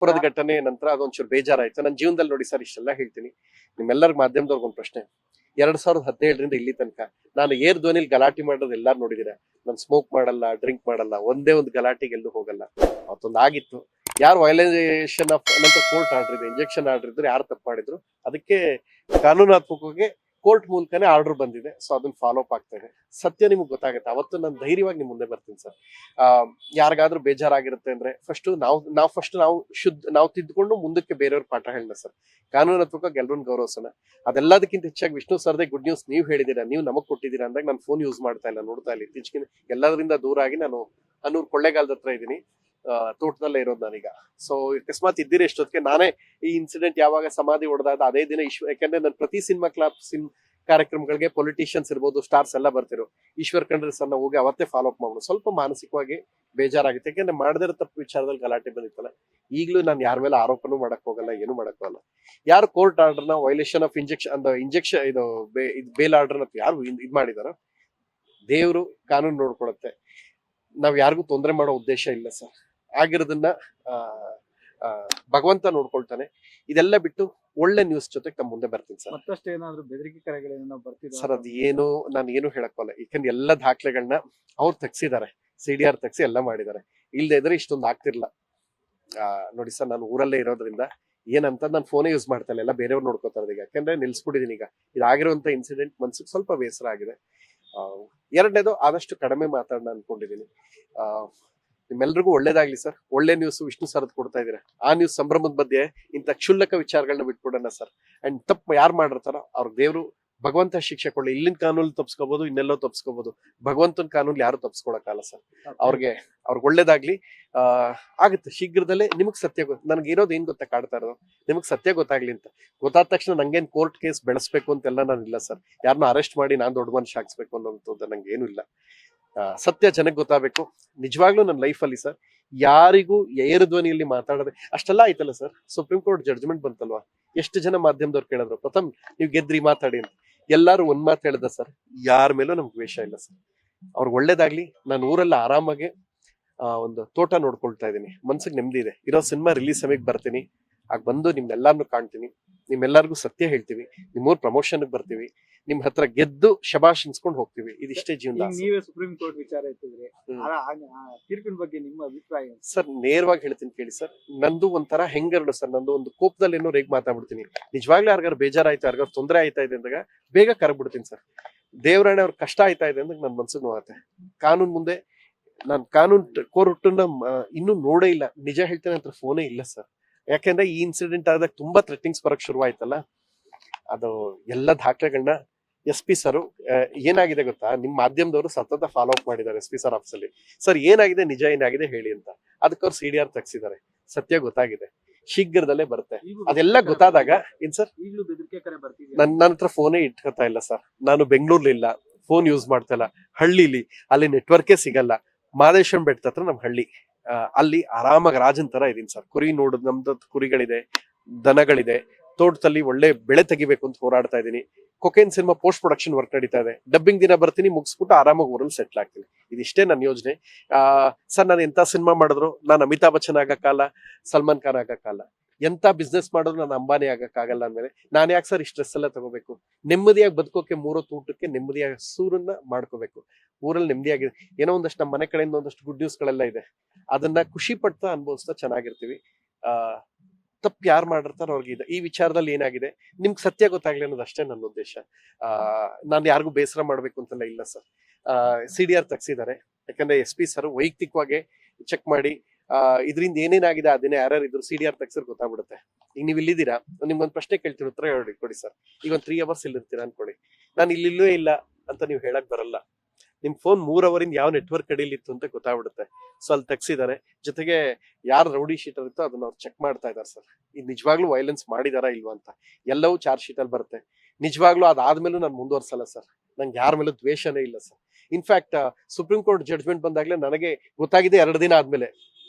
ಪುರದ ಘಟನೆ ನಂತರ ಅದೊಂಚೂರು ಬೇಜಾರಾಯ್ತು. ನನ್ನ ಜೀವನದಲ್ಲಿ ನೋಡಿ ಸರ್, ಇಷ್ಟೆಲ್ಲ ಹೇಳ್ತೀನಿ, ನಿಮ್ಮೆಲ್ಲರಿಗೂ ಮಾಧ್ಯಮದವ್ರಿಗೆ ಒಂದು ಪ್ರಶ್ನೆ. 2017ರಿಂದ ಇಲ್ಲಿ ತನಕ ನಾನು ಏರ್ ಧ್ವನಿಲಿ ಗಲಾಟೆ ಮಾಡೋದು ಎಲ್ಲಾರು ನೋಡಿದೀರ. ನಾನು ಸ್ಮೋಕ್ ಮಾಡಲ್ಲ, ಡ್ರಿಂಕ್ ಮಾಡಲ್ಲ, ಒಂದೇ ಒಂದು ಗಲಾಟೆಗೆ ಎಲ್ಲೂ ಹೋಗಲ್ಲ. ಅವತ್ತೊಂದು ಆಗಿತ್ತು, ಯಾರು ವೈಲೇಷನ್ ಆಫ್ ನಂತರ ಕೋರ್ಟ್ ಆರ್ಡರ್ ಇದೆ, ಇಂಜೆಕ್ಷನ್ ಆರ್ಡರ್ ಇದ್ರು, ಯಾರು ತಪ್ಪು ಮಾಡಿದ್ರು ಅದಕ್ಕೆ ಕಾನೂನಾತ್ಮಕವಾಗಿ ಕೋರ್ಟ್ ಮೂಲಕನೇ ಆರ್ಡರ್ ಬಂದಿದೆ. ಸೊ ಅದನ್ನ ಫಾಲೋ ಅಪ್ ಆಗ್ತಾ ಇದೆ. ಸತ್ಯ ನಿಮ್ಗೆ ಗೊತ್ತಾಗುತ್ತೆ. ಅವತ್ತು ನಾನು ಧೈರ್ಯವಾಗಿ ನಿಮ್ ಮುಂದೆ ಬರ್ತೀನಿ ಸರ್. ಯಾರಿಗಾದ್ರೂ ಬೇಜಾರಾಗಿರುತ್ತೆ ಅಂದ್ರೆ ನಾವು ತಿದ್ದುಕೊಂಡು ಮುಂದಕ್ಕೆ ಬೇರೆಯವ್ರ ಪಾಠ ಹೇಳೋಣ ಸರ್. ಕಾನೂನಾತ್ಮಕವಾಗಿ ಎಲ್ಲರನ್ನ ಗೌರವಿಸೋಣ. ಅದೆಲ್ಲದಕ್ಕಿಂತ ಹೆಚ್ಚಾಗಿ ವಿಷ್ಣು ಸರ್ದೇ ಗುಡ್ ನ್ಯೂಸ್ ನೀವು ಹೇಳಿದೀರಾ, ನೀವು ನಮಗ್ ಕೊಟ್ಟಿದ್ದೀರಾ ಅಂದಾಗ ನಾನು ಫೋನ್ ಯೂಸ್ ಮಾಡ್ತಾ ಇಲ್ಲ, ನೋಡ್ತಾ ಇಲ್ಲ. ಇತ್ತೀಚೆಗೆ ಎಲ್ಲದರಿಂದ ದೂರ ಆಗಿ ನಾನು ಅನ್ನೂರ್ ಕೊಳ್ಳೇಗಾಲದ ಹತ್ರ ಇದ್ದೀನಿ, ತೋಟದಲ್ಲೇ ಇರೋದು ನಾನೀಗ. ಸೊ ಅಕಸ್ಮಾತ್ ಇದ್ದೀರಿ ಎಷ್ಟೊತ್ತಿಗೆ ನಾನೇ ಈ ಇನ್ಸಿಡೆಂಟ್ ಯಾವಾಗ ಸಮಾಧಿ ಹೊಡೆದಾದ ಅದೇ ದಿನ ಯಾಕಂದ್ರೆ ನಾನು ಪ್ರತಿ ಸಿನಿಮಾ ಕಾರ್ಯಕ್ರಮಗಳಿಗೆ ಪೊಲಿಟಿಷಿಯನ್ಸ್ ಇರ್ಬೋದು, ಸ್ಟಾರ್ಸ್ ಎಲ್ಲ ಬರ್ತಿರೋ ಈಶ್ವರ್ ಖಂಡ್ರೆ ಸರ್ನ ಹೋಗಿ ಅವತ್ತೇ ಫಾಲೋ ಅಪ್ ಮಾಡೋದು. ಸ್ವಲ್ಪ ಮಾನಸಿಕವಾಗಿ ಬೇಜಾರಾಗುತ್ತೆ, ಯಾಕಂದ್ರೆ ಮಾಡದಿರೋ ತಪ್ಪು ವಿಚಾರದಲ್ಲಿ ಗಲಾಟೆ ಬಂದಿತ್ತಲ್ಲ. ಈಗಲೂ ನಾನು ಯಾರ ಮೇಲೆ ಆರೋಪನೂ ಮಾಡಕ್ ಹೋಗಲ್ಲ, ಏನು ಮಾಡಕ್ ಹೋಗಲ್ಲ. ಯಾರು ಕೋರ್ಟ್ ಆರ್ಡರ್ನ ವೈಲೇಷನ್ ಆಫ್ ಇಂಜೆಕ್ಷನ್ ಇದು ಬೇಲ್ ಆರ್ಡರ್ನ ಯಾರು ಇದ್ ಮಾಡಿದಾರೋ ದೇವ್ರು ಕಾನೂನು ನೋಡ್ಕೊಳತ್ತೆ. ನಾವ್ ಯಾರಿಗೂ ತೊಂದರೆ ಮಾಡೋ ಉದ್ದೇಶ ಇಲ್ಲ ಸರ್. ಆಗಿರೋದನ್ನ ಭಗವಂತ ನೋಡ್ಕೊಳ್ತಾನೆ. ಇದೆಲ್ಲ ಬಿಟ್ಟು ಒಳ್ಳೆ ನ್ಯೂಸ್ ಜೊತೆಗೆ ತಮ್ಮ ಮುಂದೆ ಬರ್ತೀನಿ ಸರ್. ಮತ್ತಷ್ಟು ಏನಾದ್ರು ಬೆದರಿಕೆ ಕರೆಗಳೇನೋ ಬರ್ತಿದೆ ಸರ್? ಅದು ಏನು ನಾನು ಏನು ಹೇಳಕ್ಕೋಲ್ಲ, ಯಾಕಂದ್ರೆ ಎಲ್ಲ ದಾಖಲೆಗಳನ್ನ ಅವ್ರು ತೆಗ್ಸಿದ್ದಾರೆ, CDR ತೆಗ್ಸಿ ಎಲ್ಲ ಮಾಡಿದ್ದಾರೆ. ಇಲ್ದೇ ಇದ್ರೆ ಇಷ್ಟೊಂದು ಆಗ್ತಿರ್ಲ. ನೋಡಿ ಸರ್, ನಾನು ಊರಲ್ಲೇ ಇರೋದ್ರಿಂದ ಏನಂತ ನಾನು ಫೋನೇ ಯೂಸ್ ಮಾಡ್ತಾ ಇಲ್ಲ, ಎಲ್ಲ ಬೇರೆಯವ್ರು ನೋಡ್ಕೋತಾರೆ ಈಗ. ಯಾಕಂದ್ರೆ ನಿಲ್ಸ್ಬಿಟ್ಟಿದೀನಿ ಈಗ. ಇದಾಗಿರುವಂತ ಇನ್ಸಿಡೆಂಟ್ ಮನ್ಸಿಗೆ ಸ್ವಲ್ಪ ಬೇಸರ ಆಗಿದೆ. ಎರಡನೇದು ಆದಷ್ಟು ಕಡಿಮೆ ಮಾತಾಡೋಣ ಅನ್ಕೊಂಡಿದೀನಿ. ನಿಮ್ಮೆಲ್ರಿಗೂ ಒಳ್ಳೇದಾಗ್ಲಿ ಸರ್. ಒಳ್ಳೆ ನ್ಯೂಸ್ ವಿಷ್ಣು ಸರ್ ಕೊಡ್ತಾ ಇದೀರ. ಆ ನ್ಯೂಸ್ ಸಂಭ್ರಮದ ಮಧ್ಯೆ ಇಂಥ ಕ್ಷುಲ್ಲಕ ವಿಚಾರಗಳನ್ನ ಬಿಟ್ಬಿಡೋಣ ಸರ್. ಅಂಡ್ ತಪ್ಪು ಯಾರು ಮಾಡಿರ್ತಾರೋ ಅವ್ರ ದೇವ್ರು ಭಗವಂತ ಶಿಕ್ಷೆ ಕೊಡ್ಲಿ. ಇಲ್ಲಿನ ಕಾನೂನು ತಪ್ಸ್ಕೋಬಹುದು, ಇನ್ನೆಲ್ಲೋ ತಪ್ಸ್ಕೋಬಹುದು, ಭಗವಂತನ ಕಾನೂನು ಯಾರು ತಪ್ಸ್ಕೊಳಕ್ಕಾಗಲ್ಲ ಸರ್. ಅವ್ರಿಗೆ ಒಳ್ಳೇದಾಗ್ಲಿ. ಆಗುತ್ತೆ ಶೀಘ್ರದಲ್ಲೇ. ನಿಮಗ್ ಸತ್ಯ ನನಗೆ ಇರೋದು ಏನ್ ಗೊತ್ತಾ ಕಾಡ್ತಾ ಇರೋದು, ನಿಮಗ್ ಸತ್ಯ ಗೊತ್ತಾಗ್ಲಿ ಅಂತ. ಗೊತ್ತಾದ ತಕ್ಷಣ ನಂಗೇನ್ ಕೋರ್ಟ್ ಕೇಸ್ ಬೆಳೆಸ್ಬೇಕು ಅಂತೆಲ್ಲ ನಾನು ಇಲ್ಲ ಸರ್. ಯಾರನ್ನ ಅರೆಸ್ಟ್ ಮಾಡಿ ನಾನ್ ದೊಡ್ಡ ಮನುಷ್ಯ ಹಾಕ್ಸ್ಬೇಕು ಅನ್ನೋದು ನಂಗೆ ಏನು ಇಲ್ಲ. ಸತ್ಯ ಜನಕ್ಕೆ ಗೊತ್ತಾಗಬೇಕು. ನಿಜವಾಗ್ಲೂ ನನ್ನ ಲೈಫಲ್ಲಿ ಸರ್ ಯಾರಿಗೂ ಏರು ಧ್ವನಿಯಲ್ಲಿ ಮಾತಾಡದೆ ಅಷ್ಟೆಲ್ಲ ಆಯ್ತಲ್ಲ ಸರ್. ಸುಪ್ರೀಂ ಕೋರ್ಟ್ ಜಡ್ಜ್ಮೆಂಟ್ ಬಂತಲ್ವಾ, ಎಷ್ಟು ಜನ ಮಾಧ್ಯಮದವ್ರು ಕೇಳಿದ್ರು, ಪ್ರಥಮ್ ನೀವು ಗೆದ್ರಿ ಮಾತಾಡಿ ಅಂತ. ಎಲ್ಲಾರು ಒಂದ್ ಮಾತು ಹೇಳ್ದ ಸರ್, ಯಾರ ಮೇಲೂ ನಮ್ಗೆ ದ್ವೇಷ ಇಲ್ಲ ಸರ್. ಅವ್ರಿಗೆ ಒಳ್ಳೇದಾಗ್ಲಿ. ನಾನು ಊರಲ್ಲ ಆರಾಮಾಗಿ ಒಂದು ತೋಟ ನೋಡ್ಕೊಳ್ತಾ ಇದ್ದೀನಿ, ಮನ್ಸಿಗೆ ನೆಮ್ಮದಿ ಇದೆ. ಇರೋ ಸಿನಿಮಾ ರಿಲೀಸ್ ಸಮಯಕ್ಕೆ ಬರ್ತೀನಿ, ಆಗ ಬಂದು ನಿಮ್ನೆಲ್ಲಾರನ್ನು ಕಾಣ್ತೀನಿ, ನಿಮ್ಮೆಲ್ಲರಿಗೂ ಸತ್ಯ ಹೇಳ್ತೀವಿ, ನಿಮ್ಮೂರ್ ಪ್ರಮೋಷನ್ ಬರ್ತೀವಿ, ನಿಮ್ ಹತ್ರ ಗೆದ್ದು ಶಬಾಷ್ ಅನ್ಸ್ಕೊಂಡು ಹೋಗ್ತೀವಿ. ಇದಿಷ್ಟೇ ಜೀವನ. ನೀವೇ ಸುಪ್ರೀಂ ಕೋರ್ಟ್ ವಿಚಾರ ಎತ್ತಿದ್ರೆ ತೀರ್ಪಿನ ಬಗ್ಗೆ ನಿಮ್ಮ ಅಭಿಪ್ರಾಯ ಸರ್? ನೇರವಾಗಿ ಹೇಳ್ತೀನಿ ಕೇಳಿ ಸರ್. ನಂದು ಒಂಥರ ಹೆಂಗರಡು ಸರ್. ನಂದು ಒಂದು ಕೋಪದಲ್ಲಿ ಏನೋ ರೇಗ್ ಮಾತಾಡ್ಬಿಡ್ತೀನಿ. ನಿಜವಾಗ್ಲೂ ಯಾರಿಗಾರು ಬೇಜಾರಾಯ್ತು, ಯಾರಿಗಾರು ತೊಂದರೆ ಆಯ್ತಾ ಇದೆ ಅಂದಾಗ ಬೇಗ ಕರಗ್ಬಿಡ್ತೀನಿ ಸರ್. ದೇವರಾಣೆ ಅವ್ರ ಕಷ್ಟ ಆಯ್ತಾ ಇದೆ ಅಂದಾಗ ನನ್ ಮನ್ಸಿಗೆ ನೋವಾಗುತ್ತೆ. ಕಾನೂನ್ ಮುಂದೆ ನಾನು ಕೋರ್ಟನ್ನ ಇನ್ನೂ ನೋಡೇ ಇಲ್ಲ. ನಿಜ ಹೇಳ್ತೇನೆ ಅಂತ ಫೋನೇ ಇಲ್ಲ ಸರ್. ಯಾಕೆಂದ್ರೆ ಈ ಇನ್ಸಿಡೆಂಟ್ ಆದಾಗ ತುಂಬಾ ಥ್ರೆಟಿಂಗ್ಸ್ ಬರಕ್ ಶುರುವಾಯ್ತಲ್ಲ. ಅದು ಎಲ್ಲ ದಾಖಲೆಗಳನ್ನ SP ಸರ್ ಏನಾಗಿದೆ ಗೊತ್ತಾ, ನಿಮ್ ಮಾಧ್ಯಮದವರು ಸತತ ಫಾಲೋ ಅಪ್ ಮಾಡಿದ್ದಾರೆ SP ಸರ್ ಆಫೀಸಲ್ಲಿ. ಸರ್ ಏನಾಗಿದೆ, ನಿಜ ಏನಾಗಿದೆ ಹೇಳಿ ಅಂತ. ಅದಕ್ಕೆ ಅವ್ರು CDR ತೆಗ್ಸಿದ್ದಾರೆ. ಸತ್ಯ ಗೊತ್ತಾಗಿದೆ, ಶೀಘ್ರದಲ್ಲೇ ಬರುತ್ತೆ. ಅದೆಲ್ಲ ಗೊತ್ತಾದಾಗ ಏನ್ ಸರ್, ಈಗಲೂ ಬೆದರಿಕೆ ಕರೆ ಬರ್ತಿದೆ. ನನ್ನ ಹತ್ರ ಫೋನೇ ಇಟ್ಕೊತಾ ಇಲ್ಲ ಸರ್. ನಾನು ಬೆಂಗಳೂರ್ಲಿಲ್ಲ, ಫೋನ್ ಯೂಸ್ ಮಾಡ್ತಾ ಇಲ್ಲ. ಹಳ್ಳಿಲಿ ಅಲ್ಲಿ ನೆಟ್ವರ್ಕೇ ಸಿಗಲ್ಲ. ಮಾದೇಶ್ವರಂ ಬೆಟ್ಟ ಹತ್ರ ನಮ್ ಹಳ್ಳಿ, ಅಲ್ಲಿ ಆರಾಮಾಗಿ ರಾಜನ್ ತರ ಇದೀನಿ ಸರ್. ಕುರಿ ನೋಡುದು, ನಮ್ದು ಕುರಿಗಳಿದೆ, ದನಗಳಿದೆ, ತೋಟದಲ್ಲಿ ಒಳ್ಳೆ ಬೆಳೆ ತೆಗಿಬೇಕು ಅಂತ ಹೋರಾಡ್ತಾ ಇದೀನಿ. Cocaine cinema post production work ನಡೀತಾ ಇದೆ. ಡಬ್ಬಿಂಗ್ ದಿನ ಬರ್ತೀನಿ, ಮುಗಿಸ್ಬಿಟ್ಟು ಆರಾಮಾಗಿ ಊರಲ್ಲಿ ಸೆಟ್ಲ್ ಆಗ್ತೀನಿ. ಇದಿಷ್ಟೇ ನನ್ನ ಯೋಜನೆ. ಸರ್ ನಾನು ಎಂತ ಸಿನಿಮಾ ಮಾಡಿದ್ರು ನಾನು ಅಮಿತಾಬ್ ಬಚ್ಚನ್ ಆಗಕ್ಕಾಗಲ್ಲ, ಸಲ್ಮಾನ್ ಖಾನ್ ಆಗಕ್ಕಾಗಲ್ಲ. ಎಂತ ಬಿಸ್ನೆಸ್ ಮಾಡಿದ್ರು ನಾನು ಅಂಬಾನಿ ಆಗಕ್ಕಾಗಲ್ಲ ಅಂದ್ಮೇಲೆ ನಾನು ಯಾಕೆ ಸರ್ ಇಷ್ಟು ಸ್ಟ್ರೆಸ್ ಎಲ್ಲ ತಗೋಬೇಕು? ನೆಮ್ಮದಿಯಾಗಿ ಬದುಕೋಕೆ, ಮೂರೊತ್ತು ಊಟಕ್ಕೆ ನೆಮ್ಮದಿಯಾಗಿ ಸೂರನ್ನ ಮಾಡ್ಕೋಬೇಕು. ಊರಲ್ಲಿ ನೆಮ್ಮದಿಯಾಗಿದೆ. ಏನೋ ಒಂದಷ್ಟು ನಮ್ಮ ಮನೆ ಕಡೆಯಿಂದ ಒಂದಷ್ಟು ಗುಡ್ ನ್ಯೂಸ್ ಗಳೆಲ್ಲ ಇದೆ. ಅದನ್ನ ಖುಷಿ ಪಡ್ತಾ ಅನುಭವಿಸ್ತಾ ಚೆನ್ನಾಗಿರ್ತೀವಿ. ತಪ್ಪು ಯಾರು ಮಾಡಿರ್ತಾರೋ ಅವ್ರಿಗೆ ಈ ವಿಚಾರದಲ್ಲಿ ಏನಾಗಿದೆ ನಿಮ್ಗೆ ಸತ್ಯ ಗೊತ್ತಾಗ್ಲಿ ಅನ್ನೋದು ಅಷ್ಟೇ ನನ್ನ ಉದ್ದೇಶ. ನಾನು ಯಾರಿಗೂ ಬೇಸರ ಮಾಡ್ಬೇಕು ಅಂತೆಲ್ಲ ಇಲ್ಲ ಸರ್. CDR ತೆಗ್ಸಿದ್ದಾರೆ. ಯಾಕಂದ್ರೆ SP ಸರ್ ವೈಯಕ್ತಿಕವಾಗಿ ಚೆಕ್ ಮಾಡಿ ಇದರಿಂದ ಏನೇನಾಗಿದೆ ಅದನ್ನೇ ಯಾರ್ಯಾರು ಇದ್ರು CDR ತೆಗ್ಸಿದ್ರೆ ಗೊತ್ತಾಗ್ಬಿಡುತ್ತೆ. ಈಗ ನೀವು ಇಲ್ಲಿದ್ದೀರಾ, ನಿಮ್ಗೊಂದು ಪ್ರಶ್ನೆ ಕೇಳ್ತೀನಿ, ಉತ್ತರ ಹೇಳಿ ಕೊಡಿ ಸರ್. ಈಗ ಒಂದು 3 hours ಇಲ್ಲಿರ್ತೀರಾ ಅನ್ಕೊಳ್ಳಿ, ನಾನು ಇಲ್ಲಿಲ್ಲೇ ಇಲ್ಲ ಅಂತ ನೀವು ಹೇಳಕ್ ಬರಲ್ಲ. ನಿಮ್ ಫೋನ್ 3 hour ಯಾವ ನೆಟ್ವರ್ಕ್ ಕಡಿಲಿತ್ತು ಅಂತ ಗೊತ್ತಾಗ್ಬಿಡುತ್ತೆ. ಸೊ ಅಲ್ಲಿ ತೆಗ್ಸಿದ್ದಾರೆ. ಜೊತೆಗೆ ಯಾರು ರೌಡಿ ಶೀಟರ್ ಇತ್ತೋ ಅದನ್ನ ಅವ್ರು ಚೆಕ್ ಮಾಡ್ತಾ ಇದಾರೆ ಸರ್. ಇದು ನಿಜವಾಗ್ಲೂ ವೈಲೆನ್ಸ್ ಮಾಡಿದಾರಾ ಇಲ್ವಾ ಅಂತ ಎಲ್ಲವೂ ಚಾರ್ಜ್ ಶೀಟ್ ಅಲ್ಲಿ ಬರುತ್ತೆ. ನಿಜವಾಗ್ಲೂ ಅದಾದ್ಮೇಲೂ ನಾನು ಮುಂದುವರ್ಸಲ್ಲ ಸರ್. ನಂಗೆ ಯಾರ ಮೇಲೂ ದ್ವೇಷನೇ ಇಲ್ಲ sir. In fact Supreme Court judgment ಬಂದಾಗ್ಲೇ ನನಗೆ ಗೊತ್ತಾಗಿದೆ 2 ದಿನ ಆದ್ಮೇಲೆ.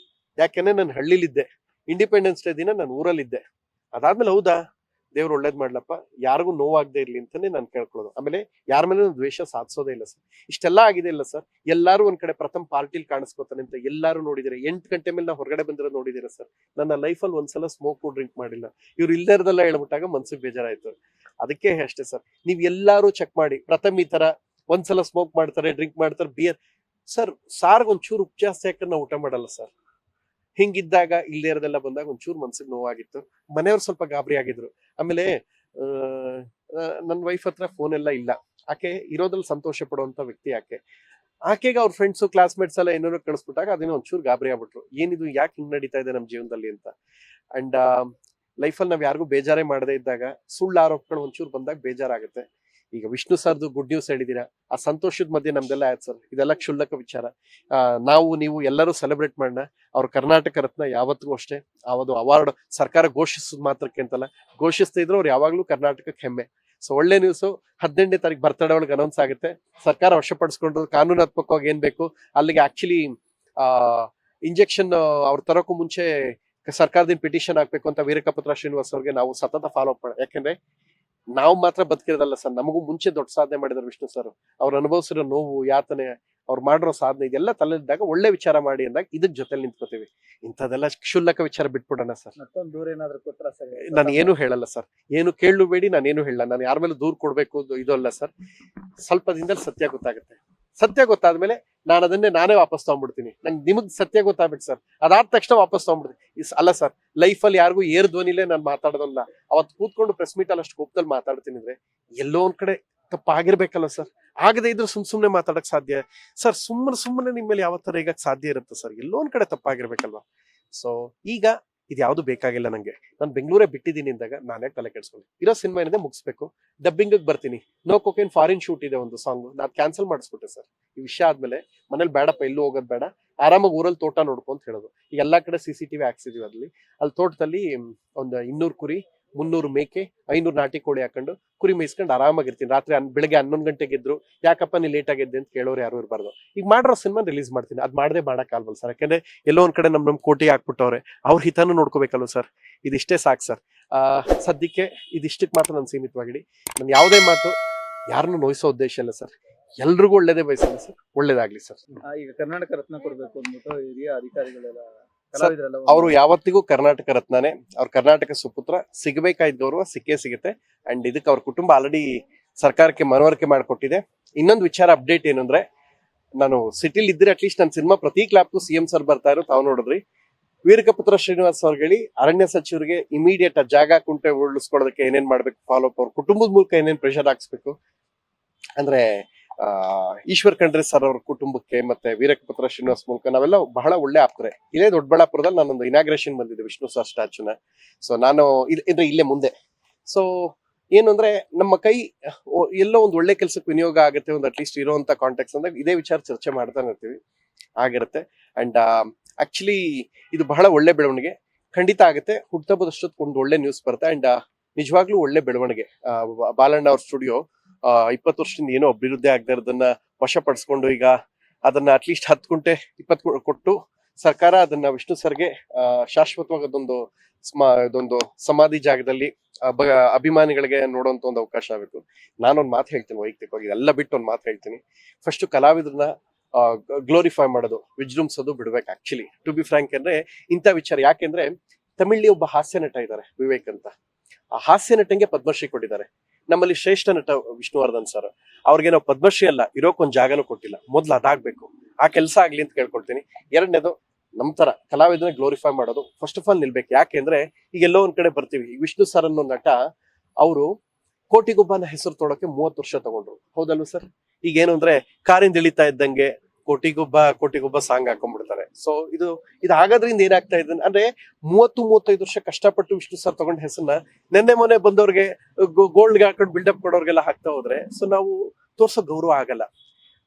ಯಾಕೆಂದ್ರೆ ನಾನು ಹಳ್ಳಿಲಿದ್ದೆ, ಇಂಡಿಪೆಂಡೆನ್ಸ್ ಡೇ ದಿನ ನಾನು ಊರಲ್ಲಿದ್ದೆ. ಅದಾದ್ಮೇಲೆ ಹೌದಾ ದೇವ್ರು ಒಳ್ಳೇದ್ ಮಾಡ್ಲಪ್ಪ, ಯಾರಿಗೂ ನೋವಾಗದೆ ಇರ್ಲಿ ಅಂತಾನೆ ನಾನು ಕೇಳ್ಕೊಳ್ಳೋದು. ಆಮೇಲೆ ಯಾರ ಮೇಲೆ ದ್ವೇಷ ಸಾಧಿಸೋದೇ ಇಲ್ಲ ಸರ್. ಇಷ್ಟೆಲ್ಲ ಆಗಿದೆ ಇಲ್ಲ ಸರ್, ಎಲ್ಲಾರು ಒಂದ್ ಕಡೆ ಪ್ರಥಮ್ ಪಾರ್ಟಿಲ್ ಕಾಣಿಸ್ಕೋತಾನೆ ಅಂತ ಎಲ್ಲಾರು ನೋಡಿದಿರ. 8 ಗಂಟೆ ಮೇಲೆ ನಾ ಹೊರಗಡೆ ಬಂದಿರೋದು ನೋಡಿದಿರ ಸರ್. ನನ್ನ ಲೈಫಲ್ಲಿ ಒಂದ್ಸಲ ಸ್ಮೋಕ್ ಡ್ರಿಂಕ್ ಮಾಡಿಲ್ಲ. ಇವ್ರು ಇಲ್ಲದೇ ಇರೋದೆಲ್ಲ ಹೇಳ್ಬಿಟ್ಟಾಗ ಮನ್ಸಿಗೆ ಬೇಜಾರಾಯ್ತು. ಅದಕ್ಕೆ ಅಷ್ಟೇ ಸರ್, ನೀವ್ ಎಲ್ಲಾರು ಚೆಕ್ ಮಾಡಿ. ಪ್ರಥಮ್ ಈ ತರ ಒಂದ್ಸಲ ಸ್ಮೋಕ್ ಮಾಡ್ತಾರೆ, ಡ್ರಿಂಕ್ ಮಾಡ್ತಾರೆ, ಬಿಯರ್. ಸರ್ ಸಾರ್ಗ್ ಒಂಚೂರು ಉಪ್ಪು ಜಾಸ್ತಿ ಹಾಕಿ ನಾವು ಊಟ ಮಾಡಲ್ಲ ಸರ್. ಹಿಂಗಿದ್ದಾಗ ಇಲ್ಲದೆ ಇರೋದೆಲ್ಲ ಬಂದಾಗ ಒಂಚೂರು ಮನ್ಸಿಗೆ ನೋವಾಗಿತ್ತು. ಮನೆಯವ್ರು ಸ್ವಲ್ಪ ಗಾಬರಿ ಆಗಿದ್ರು. ಆಮೇಲೆ ನನ್ನ ವೈಫ್ ಹತ್ರ ಫೋನ್ ಎಲ್ಲ ಇಲ್ಲ. ಆಕೆ ಇರೋದ್ರಲ್ಲಿ ಸಂತೋಷ ಪಡುವಂತ ವ್ಯಕ್ತಿ ಆಕೆ. ಆಕೆಗೆ ಅವ್ರ ಫ್ರೆಂಡ್ಸ್ ಕ್ಲಾಸ್ಮೇಟ್ಸ್ ಎಲ್ಲ ಏನೇನೋ ಕಳಿಸ್ಬಿಟ್ಟಾಗ ಅದನ್ನ ಒಂಚೂರು ಗಾಬರಿ ಆಗ್ಬಿಟ್ರು. ಏನಿದು, ಯಾಕೆ ಹಿಂಗ್ ನಡೀತಾ ಇದೆ ನಮ್ಮ ಜೀವನದಲ್ಲಿ ಅಂತ. ಅಂಡ್ ಲೈಫಲ್ಲಿ ನಾವ್ ಯಾರಿಗೂ ಬೇಜಾರೇ ಮಾಡದೇ ಇದ್ದಾಗ ಸುಳ್ಳು ಆರೋಪಗಳು ಒಂಚೂರು ಬಂದಾಗ ಬೇಜಾರಾಗುತ್ತೆ. ಈಗ ವಿಷ್ಣು ಸರ್ದು ಗುಡ್ ನ್ಯೂಸ್ ಹೇಳಿದೀರಾ, ಆ ಸಂತೋಷದ ಮಧ್ಯೆ ನಮ್ದೆಲ್ಲ ಆಯ್ತು ಸರ್. ಇದೆಲ್ಲ ಕ್ಷುಲ್ಲಕ ವಿಚಾರ. ನಾವು ನೀವು ಎಲ್ಲರೂ ಸೆಲೆಬ್ರೇಟ್ ಮಾಡೋಣ. ಅವ್ರ ಕರ್ನಾಟಕ ರತ್ನ ಯಾವತ್ತಿಗೂ ಅಷ್ಟೇ, ಅವತ್ತು ಅವಾರ್ಡ್ ಸರ್ಕಾರ ಘೋಷಿಸಿದ ಮಾತ್ರಕ್ಕೆ ಅಂತಲ್ಲ, ಘೋಷಿಸ್ತಾ ಇದ್ರು ಅವ್ರು ಯಾವಾಗ್ಲೂ ಕರ್ನಾಟಕಕ್ಕೆ ಹೆಮ್ಮೆ. ಸೊ ಒಳ್ಳೆ ನ್ಯೂಸ್. 18ನೇ ತಾರೀಕು ಬರ್ತಡೇ ಒಳಗೆ ಅನೌನ್ಸ್ ಆಗುತ್ತೆ. ಸರ್ಕಾರ ವಶಪಡಿಸ್ಕೊಂಡು ಕಾನೂನಾತ್ಮಕವಾಗಿ ಏನ್ ಬೇಕು ಅಲ್ಲಿಗೆ ಆಕ್ಚುಲಿ ಇಂಜೆಕ್ಷನ್ ಅವ್ರ ತರೋಕ್ಕೂ ಮುಂಚೆ ಸರ್ಕಾರದಿಂದ ಪಿಟಿಷನ್ ಹಾಕ್ಬೇಕು ಅಂತ ವೀರಕಪುತ್ರ ಶ್ರೀನಿವಾಸ್ ಅವ್ರಿಗೆ ನಾವು ಸತತ ಫಾಲೋ ಅಪ್ ಮಾಡಿ. ಯಾಕಂದ್ರೆ ನಾವು ಮಾತ್ರ ಬದುಕಿರೋದಲ್ಲ ಸರ್, ನಮಗೂ ಮುಂಚೆ ದೊಡ್ಡ ಸಾಧನೆ ಮಾಡಿದ್ರು ವಿಷ್ಣು ಸರ್. ಅವ್ರು ಅನುಭವಿಸಿರೋ ನೋವು, ಯಾತನೆ, ಅವ್ರು ಮಾಡಿರೋ ಸಾಧನೆ, ಇದೆಲ್ಲ ತಲೆಯಿದ್ದಾಗ ಒಳ್ಳೆ ವಿಚಾರ ಮಾಡಿ ಅಂದಾಗ ಇದಕ್ ಜೊತೆಲಿ ನಿಂತ್ಕೋತೀವಿ. ಇಂಥದೆಲ್ಲ ಕ್ಷುಲ್ಲಕ ವಿಚಾರ ಬಿಟ್ಬಿಡೋಣ ಸರ್. ಮತ್ತೊಂದು ದೂರ ಏನಾದ್ರು ಕೊಟ್ರ ಸರ್? ನಾನು ಏನು ಹೇಳಲ್ಲ ಸರ್, ಏನು ಕೇಳಬೇಡಿ, ನಾನೇನು ಹೇಳಲ್ಲ. ನಾನು ಯಾರ ಮೇಲೆ ದೂರ್ ಕೊಡ್ಬೇಕು ಇದು ಅಲ್ಲ ಸರ್. ಸ್ವಲ್ಪ ದಿನದಲ್ಲಿ ಸತ್ಯ ಗೊತ್ತಾಗುತ್ತೆ. ಸತ್ಯ ಗೊತ್ತಾದ್ಮೇಲೆ ನಾನು ಅದನ್ನೇ ನಾನೇ ವಾಪಸ್ ತಗೊಂಡ್ಬಿಡ್ತೀನಿ. ನಂಗೆ ನಿಮಗ್ ಸತ್ಯ ಗೊತ್ತಾಗ್ಬೇಕು ಸರ್, ಅದಾದ ತಕ್ಷಣ ವಾಪಸ್ ತಗೊಂಡ್ಬಿಡ್ತೀನಿ. ಅಲ್ಲ ಸರ್, ಲೈಫಲ್ಲಿ ಯಾರಿಗೂ ಏರ್ ಧ್ವನಿಲೇ ನಾನು ಮಾತಾಡೋದಲ್ಲ. ಅವತ್ತು ಕೂತ್ಕೊಂಡು ಪ್ರೆಸ್ ಮೀಟ್ ಅಲ್ಲಿ ಅಷ್ಟು ಕೋಪದಲ್ಲಿ ಮಾತಾಡ್ತೀನಿ ಅಂದ್ರೆ ಎಲ್ಲೋ ಒಂದ್ ಕಡೆ ತಪ್ಪಾಗಿರ್ಬೇಕಲ್ಲ ಸರ್. ಆಗದೆ ಇದ್ರೆ ಸುಮ್ನೆ ಮಾತಾಡಕ್ ಸಾಧ್ಯ ಸರ್? ಸುಮ್ಮನೆ ನಿಮ್ಮ ಮೇಲೆ ಯಾವ ತರ ಈಗ ಸಾಧ್ಯ ಇರುತ್ತೆ ಸರ್? ಎಲ್ಲೋ ಒಂದ್ ಕಡೆ ತಪ್ಪಾಗಿರ್ಬೇಕಲ್ವಾ? ಸೊ ಈಗ ಇದ್ಯಾವುದು ಬೇಕಾಗಿಲ್ಲ ನಂಗೆ. ನಾನು ಬೆಂಗಳೂರೇ ಬಿಟ್ಟಿದ್ದೀನಿ ಅಂದಾಗ ನಾನೇ ತಲೆ ಕೆಡ್ಸ್ಕೊಂಡು ಇರೋ ಸಿನಿಮಾ ಏನಿದೆ ಮುಗಿಸ್ಬೇಕು. ಡಬ್ಬಿಂಗ್ ಬರ್ತೀನಿ. ನೋ ಕೊಕೇನ್ ಫಾರಿನ್ ಶೂಟ್ ಇದೆ ಒಂದು ಸಾಂಗ್, ನಾನು ಕ್ಯಾನ್ಸಲ್ ಮಾಡಿಸ್ಬಿಟ್ಟೆ ಸರ್. ಈ ವಿಷಯ ಆದ್ಮೇಲೆ ಮನೇಲಿ ಬೇಡಪ್ಪ, ಎಲ್ಲೂ ಹೋಗೋದ್ ಬೇಡ, ಆರಾಮಾಗಿ ಊರಲ್ಲಿ ತೋಟ ನೋಡ್ಕೊಂತ ಹೇಳೋದು. ಈಗ ಎಲ್ಲಾ ಕಡೆ CCTV ಹಾಕ್ಸಿದೀವಿ. ಅಲ್ಲಿ ತೋಟದಲ್ಲಿ ಒಂದು 200 ಕುರಿ, 300 ಮೇಕೆ, 500 ನಾಟಿ ಕೋಳಿ ಹಾಕೊಂಡು ಕುರಿ ಮೇಯಿಸ್ಕೊಂಡು ಆರಾಮಾಗಿರ್ತೀನಿ. ರಾತ್ರಿ ಬೆಳಗ್ಗೆ 11 ಗಂಟೆಗೆ ಎದ್ರು ಯಾಕಪ್ಪ ನೀ ಲೇಟ್ ಆಗಿದ್ದೆ ಅಂತ ಕೇಳೋರು ಯಾರು ಇರಬಾರ್ದು. ಈಗ ಮಾಡಿರೋ ಸಿನಿಮಾ ರಿಲೀಸ್ ಮಾಡ್ತೀನಿ. ಅದ್ ಮಾಡದೆ ಮಾಡಕ್ಕಾಗಲ್ಲ ಸರ್. ಯಾಕಂದ್ರೆ ಎಲ್ಲೋ ಒಂದ್ ಕಡೆ ನಮ್ ಕೋಟಿ ಹಾಕ್ಬಿಟ್ಟವ್ರೆ, ಅವ್ರ ಹಿತನೂ ನೋಡ್ಕೋಬೇಕಲ್ವ ಸರ್. ಇದಿಷ್ಟೇ ಸಾಕು ಸರ್. ಸದ್ಯಕ್ಕೆ ಇದಿಷ್ಟಕ್ಕೆ ಮಾತ್ರ ನಾನು ಸೀಮಿತವಾಗಿಡಿ. ನಾನು ಯಾವುದೇ ಮಾತು ಯಾರನ್ನು ನೋಯಿಸೋ ಉದ್ದೇಶ ಇಲ್ಲ ಸರ್. ಎಲ್ರಿಗೂ ಒಳ್ಳೇದೇ ಬಯಸಲ್ಲ ಸರ್. ಒಳ್ಳೇದಾಗ್ಲಿ ಸರ್. ಈಗ ಕರ್ನಾಟಕ ರತ್ನ ಕೊಡ್ಬೇಕು ಅಂದ್ಬಿಟ್ಟು ಹಿರಿಯ ಅಧಿಕಾರಿಗಳೆಲ್ಲ ಅವರು ಯಾವತ್ತಿಗೂ ಕರ್ನಾಟಕ ರತ್ನನೇ. ಅವ್ರ ಕರ್ನಾಟಕ ಸುಪುತ್ರ. ಸಿಗಬೇಕಾದ ಗೌರವ ಸಿಕ್ಕೇ ಸಿಗುತ್ತೆ. ಅಂಡ್ ಇದಕ್ಕೆ ಅವ್ರ ಕುಟುಂಬ ಆಲ್ರೆಡಿ ಸರ್ಕಾರಕ್ಕೆ ಮನವರಿಕೆ ಮಾಡಿಕೊಟ್ಟಿದೆ. ಇನ್ನೊಂದು ವಿಚಾರ ಅಪ್ಡೇಟ್ ಏನಂದ್ರೆ, ನಾನು ಸಿಟಿಲಿ ಇದ್ರೆ ಅಟ್ಲೀಸ್ಟ್ ನನ್ನ ಸಿನಿಮಾ ಪ್ರತಿ ಕ್ಲಾಪ್ಗೂ CM ಸರ್ ಬರ್ತಾ ಇರೋ ತಾವು ನೋಡಿದ್ರಿ. ವೀರಕಪುತ್ರ ಶ್ರೀನಿವಾಸ್ ಅವ್ರಿಗೆ ಅರಣ್ಯ ಸಚಿವರಿಗೆ ಇಮಿಡಿಯೇಟ್ ಜಾಗ ಕುಂಟೆ ಉಳಿಸ್ಕೊಳ್ಳೋದಕ್ಕೆ ಏನೇನ್ ಮಾಡ್ಬೇಕು, ಫಾಲೋ ಅಪ್, ಅವ್ರ ಕುಟುಂಬದ ಮೂಲಕ ಏನೇನ್ ಪ್ರೆಷರ್ ಹಾಕ್ಸ್ಬೇಕು ಅಂದ್ರೆ ಈಶ್ವರ್ ಖಂಡ್ರೆ ಸರ್ ಅವ್ರ ಕುಟುಂಬಕ್ಕೆ ಮತ್ತೆ ವೀರಕಪುತ್ರ ಶ್ರೀನಿವಾಸ್ ಮೂಲಕ ನಾವೆಲ್ಲ ಬಹಳ ಒಳ್ಳೆ ಆಪ್ತಾರೆ. ಇಲ್ಲೇ ದೊಡ್ಡಬಳ್ಳಾಪುರದಲ್ಲಿ ನಾನೊಂದು ಇನಾಗ್ರೇಷನ್ ಬಂದಿದ್ದೆ ವಿಷ್ಣು ಸರ್ ಸ್ಟ್ಯಾಚ್ಯೂನ. ಸೊ ನಾನು ಇಲ್ಲೇ ಮುಂದೆ. ಸೊ ಏನು ಅಂದ್ರೆ ನಮ್ಮ ಕೈ ಎಲ್ಲೋ ಒಂದು ಒಳ್ಳೆ ಕೆಲ್ಸಕ್ಕೆ ವಿನಿಯೋಗ ಆಗುತ್ತೆ, ಒಂದು ಅಟ್ಲೀಸ್ಟ್ ಇರೋಂತ ಕಾಂಟ್ಯಾಕ್ಟ್ಸ್ ಅಂದಾಗ ಇದೇ ವಿಚಾರ ಚರ್ಚೆ ಮಾಡ್ತಾನೆ ಇರ್ತೀವಿ. ಆಗಿರುತ್ತೆ. ಅಂಡ್ ಆಕ್ಚುಲಿ ಇದು ಬಹಳ ಒಳ್ಳೆ ಬೆಳವಣಿಗೆ ಖಂಡಿತ ಆಗುತ್ತೆ. ಹುಟ್ಟುಹಬ್ಬದಷ್ಟೊತ್ತು ಒಂದು ಒಳ್ಳೆ ನ್ಯೂಸ್ ಬರುತ್ತೆ. ಅಂಡ್ ನಿಜವಾಗ್ಲೂ ಒಳ್ಳೆ ಬೆಳವಣಿಗೆ. ಬಾಲಣ್ಣ ಅವ್ರ ಸ್ಟುಡಿಯೋ 20 ವರ್ಷದಿಂದ ಏನೋ ಅಭಿವೃದ್ಧಿ ಆಗದೆ ಇರೋದನ್ನ ವಶಪಡಿಸ್ಕೊಂಡು ಈಗ ಅದನ್ನ ಅಟ್ಲೀಸ್ಟ್ 10 ಗುಂಟೆ 20 ಕೊಟ್ಟು ಸರ್ಕಾರ ಅದನ್ನ ವಿಷ್ಣು ಸರ್ಗೆ ಶಾಶ್ವತವಾಗಿ ಇದೊಂದು ಸಮಾಧಿ ಜಾಗದಲ್ಲಿ ಅಭಿಮಾನಿಗಳಿಗೆ ನೋಡುವಂತ ಒಂದು ಅವಕಾಶ ಆಗಬೇಕು. ನಾನೊಂದು ಮಾತು ಹೇಳ್ತೀನಿ ವೈಯಕ್ತಿಕವಾಗಿ, ಎಲ್ಲ ಬಿಟ್ಟು ಒಂದು ಮಾತು ಹೇಳ್ತೀನಿ. ಫಸ್ಟ್ ಕಲಾವಿದ್ರನ್ನ ಗ್ಲೋರಿಫೈ ಮಾಡೋದು, ವಿಜೃಂಭಿಸೋದು ಬಿಡ್ಬೇಕು. ಆಕ್ಚುಲಿ ಟು ಬಿ ಫ್ರಾಂಕ್ ಅಂದ್ರೆ ಇಂಥ ವಿಚಾರ. ಯಾಕೆಂದ್ರೆ ತಮಿಳ್ಲಿ ಒಬ್ಬ ಹಾಸ್ಯ ನಟ ಇದ್ದಾರೆ ವಿವೇಕ್ ಅಂತ. ಆ ಹಾಸ್ಯ ನಟಂಗೆ ಪದ್ಮಶ್ರೀ ಕೊಟ್ಟಿದ್ದಾರೆ. ನಮ್ಮಲ್ಲಿ ಶ್ರೇಷ್ಠ ನಟ ವಿಷ್ಣುವರ್ಧನ್ ಸರ್, ಅವ್ರಿಗೆ ನಾವು ಪದ್ಮಶ್ರೀ ಅಲ್ಲ, ಇರೋಕೊಂದ್ ಜಾಗನೂ ಕೊಟ್ಟಿಲ್ಲ. ಮೊದ್ಲು ಅದಾಗ್ಬೇಕು, ಆ ಕೆಲಸ ಆಗ್ಲಿ ಅಂತ ಕೇಳ್ಕೊಳ್ತೀನಿ. ಎರಡನೇದು, ನಮ್ ತರ ಕಲಾವಿದನ ಗ್ಲೋರಿಫೈ ಮಾಡೋದು ಫಸ್ಟ್ ಆಫ್ ಆಲ್ ನಿಲ್ಬೇಕು. ಯಾಕೆಂದ್ರೆ ಈಗ ಎಲ್ಲೋ ಒಂದ್ ಕಡೆ ಬರ್ತೀವಿ. ಈ ವಿಷ್ಣು ಸರ್ ಅನ್ನೋ ನಟ ಅವರು ಕೋಟಿಗೊಬ್ಬನ ಹೆಸರು ತೊಡೋಕೆ 30 ವರ್ಷ ತಗೊಂಡ್ರು, ಹೌದಲ್ವ ಸರ್? ಈಗ ಏನು ಅಂದ್ರೆ ಕಾರಿಂದ ಇಳಿತಾ ಇದ್ದಂಗೆ ಕೋಟಿಗೊಬ್ಬ ಸಾಂಗ್ ಹಾಕೊಂಡ್ಬಿಡ್ತಾರೆ. ಸೊ ಇದು ಆಗೋದ್ರಿಂದ ಏನಾಗ್ತಾ ಇದೆ ಅಂದ್ರೆ 30-35 ವರ್ಷ ಕಷ್ಟಪಟ್ಟು ವಿಷ್ಣು ಸರ್ ತಗೊಂಡ ಹೆಸರನ್ನ ನೆನ್ನೆ ಮೊನ್ನೆ ಬಂದವ್ರಿಗೆ ಗೋಲ್ಡ್ಗೆ ಹಾಕೊಂಡು ಬಿಲ್ಡಪ್ ಕೊಡೋರ್ಗೆಲ್ಲ ಹಾಕ್ತಾ ಹೋದ್ರೆ ಸೊ ನಾವು ತೋರ್ಸೋ ಗೌರವ ಆಗಲ್ಲ.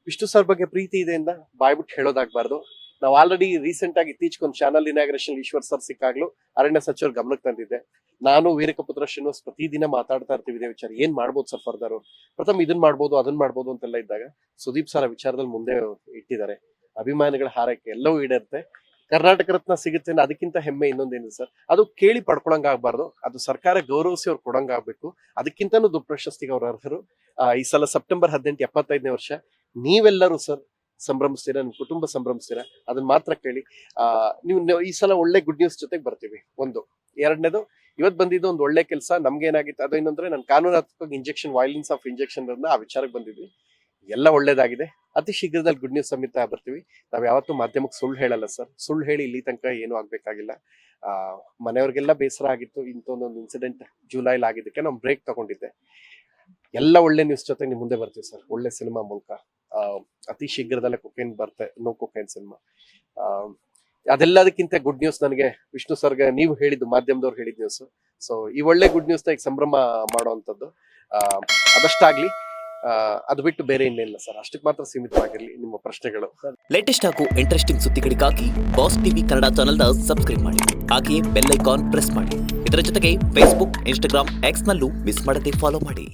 ವಿಷ್ಣು ಸರ್ ಬಗ್ಗೆ ಪ್ರೀತಿ ಇದೆ ಇಂದ ಬಾಯ್ಬಿಟ್ಟು ಹೇಳೋದಾಗ್ಬಾರ್ದು. ನಾವು ಆಲ್ರೆಡಿ ರೀಸೆಂಟ್ ಆಗಿ ಇತ್ತೀಚೆಗೊಂದು ಚಾನಲ್ ಇನಾಗ್ರೇಷನ್ ಈಶ್ವರ್ ಸರ್ ಸಿಕ್ಕಾಗ್ಲೂ ಅರಣ್ಯ ಸಚಿವರು ಗಮನಕ್ಕೆ ತಂದಿದ್ದೆ. ನಾನು ವೀರಕಪುತ್ರ ಶ್ರೀನಿವಾಸ್ ಪ್ರತಿದಿನ ಮಾತಾಡ್ತಾ ಇರ್ತೀವಿ ಇದೇ ವಿಚಾರ. ಏನ್ ಮಾಡ್ಬೋದು ಸರ್ ಫರ್ದರ್, ಪ್ರಥಮ ಇದನ್ ಮಾಡ್ಬೋದು ಅದನ್ ಮಾಡ್ಬೋದು ಅಂತೆಲ್ಲ ಇದ್ದಾಗ ಸುದೀಪ್ ಸರ್ ವಿಚಾರದಲ್ಲಿ ಮುಂದೆ ಇಟ್ಟಿದ್ದಾರೆ. ಅಭಿಮಾನಿಗಳ ಹಾರೈಕೆ ಎಲ್ಲವೂ ಈಡೇರುತ್ತೆ. ಕರ್ನಾಟಕ ರತ್ನ ಸಿಗುತ್ತೆ ಅಂದ್ರೆ ಅದಕ್ಕಿಂತ ಹೆಮ್ಮೆ ಇನ್ನೊಂದೇನು ಸರ್, ಅದು ಕೇಳಿ ಪಡ್ಕೊಳಂಗ ಆಗ್ಬಾರ್ದು, ಅದು ಸರ್ಕಾರ ಗೌರವಿಸಿ ಅವ್ರು ಕೊಡಂಗ ಆಗ್ಬೇಕು. ಅದಕ್ಕಿಂತನೂ ದೊಡ್ಡ ಪ್ರಶಸ್ತಿಗೆ ಅವ್ರ ಅರ್ಹರು. ಈ ಸಲ ಸೆಪ್ಟೆಂಬರ್ 18 75ನೇ ವರ್ಷ. ನೀವೆಲ್ಲರೂ ಸರ್ ಸಂಭ್ರಮಿಸ್ತೀರಾ, ನಿಮ್ ಕುಟುಂಬ ಸಂಭ್ರಮಿಸ್ತೀರಾ, ಅದನ್ನ ಮಾತ್ರ ಕೇಳಿ. ನೀವು ಈ ಸಲ ಒಳ್ಳೆ ಗುಡ್ ನ್ಯೂಸ್ ಜೊತೆಗೆ ಬರ್ತೀವಿ. ಒಂದು. ಎರಡನೇದು, ಇವತ್ತು ಬಂದಿದ್ದು ಒಂದು ಒಳ್ಳೆ ಕೆಲಸ. ನಮ್ಗೆ ಏನಾಗಿತ್ತು ಅದೇನಂದ್ರೆ, ನಾನು ಕಾನೂನಾತ್ಮಕ ಇಂಜೆಕ್ಷನ್, ವೈಲೆನ್ಸ್ ಆಫ್ ಇಂಜೆಕ್ಷನ್ ಆ ವಿಚಾರಕ್ಕೆ ಬಂದಿದ್ವಿ. ಎಲ್ಲ ಒಳ್ಳೇದಾಗಿದೆ. ಅತಿ ಶೀಘ್ರದಲ್ಲಿ ಗುಡ್ ನ್ಯೂಸ್ ಸಮೇತ ಬರ್ತೀವಿ. ನಾವ್ ಯಾವತ್ತೂ ಮಾಧ್ಯಮಕ್ಕೆ ಸುಳ್ಳು ಹೇಳಲ್ಲ ಸರ್. ಸುಳ್ಳು ಹೇಳಿ ಇಲ್ಲಿ ತನಕ ಏನು ಆಗ್ಬೇಕಾಗಿಲ್ಲ. ಮನೆಯವ್ರಿಗೆಲ್ಲ ಬೇಸರ ಆಗಿತ್ತು ಇಂಥೊಂದೊಂದು ಇನ್ಸಿಡೆಂಟ್ ಜುಲೈಲಿ ಆಗಿದ್ದಕ್ಕೆ ನಾವು ಬ್ರೇಕ್ ತಗೊಂಡಿದ್ದೆ. ಎಲ್ಲ ಒಳ್ಳೆ ನ್ಯೂಸ್ ಜೊತೆ ನಿಮ್ ಮುಂದೆ ಬರ್ತೀವಿ ಸರ್, ಒಳ್ಳೆ ಸಿನಿಮಾ ಮೂಲಕ. ಅತಿ ಶೀಘ್ರದಲ್ಲೇ ಕೊಕೇನ್ ಬರ್ತೆ, ನೋ ಕೊಕೇನ್ ಸಿನಿಮಾ. ಅದೆಲ್ಲದಕ್ಕಿಂತ ಗುಡ್ ನ್ಯೂಸ್ ನನಗೆ ವಿಷ್ಣು ಸರ್ಗೆ ನೀವು ಹೇಳಿದ್ದು, ಮಾಧ್ಯಮದವ್ರು ಹೇಳಿದ ನ್ಯೂಸ್. ಸೊ ಈ ಒಳ್ಳೆ ಗುಡ್ ನ್ಯೂಸ್ ನ ಈಗ ಸಂಭ್ರಮ ಮಾಡುವಂತದ್ದು. ಅದಷ್ಟಾಗ್ಲಿ. ಅದು ಬಿಟ್ಟು ಬೇರೆ ಇನ್ನೇನಿಲ್ಲ ಸರ್. ಅಷ್ಟಕ್ಕೆ ಮಾತ್ರ ಸೀಮಿತವಾಗಿರ್ಲಿ ನಿಮ್ಮ ಪ್ರಶ್ನೆಗಳು. ಲೇಟೆಸ್ಟ್ ಹಾಗೂ ಇಂಟ್ರೆಸ್ಟಿಂಗ್ ಸುದ್ದಿಗಳಿಗಾಗಿ ಬಾಸ್ ಟಿವಿ ಕನ್ನಡ ಚಾನೆಲ್ನ ಸಬ್ಸ್ಕ್ರೈಬ್ ಮಾಡಿ. ಹಾಗೆಯೇ ಬೆಲ್ ಐಕಾನ್ ಪ್ರೆಸ್ ಮಾಡಿ. ಇದರ ಜೊತೆಗೆ ಫೇಸ್ಬುಕ್, ಇನ್ಸ್ಟಾಗ್ರಾಮ್, ಎಕ್ಸ್ ನಲ್ಲೂ ಮಿಸ್ ಮಾಡದೆ ಫಾಲೋ ಮಾಡಿ.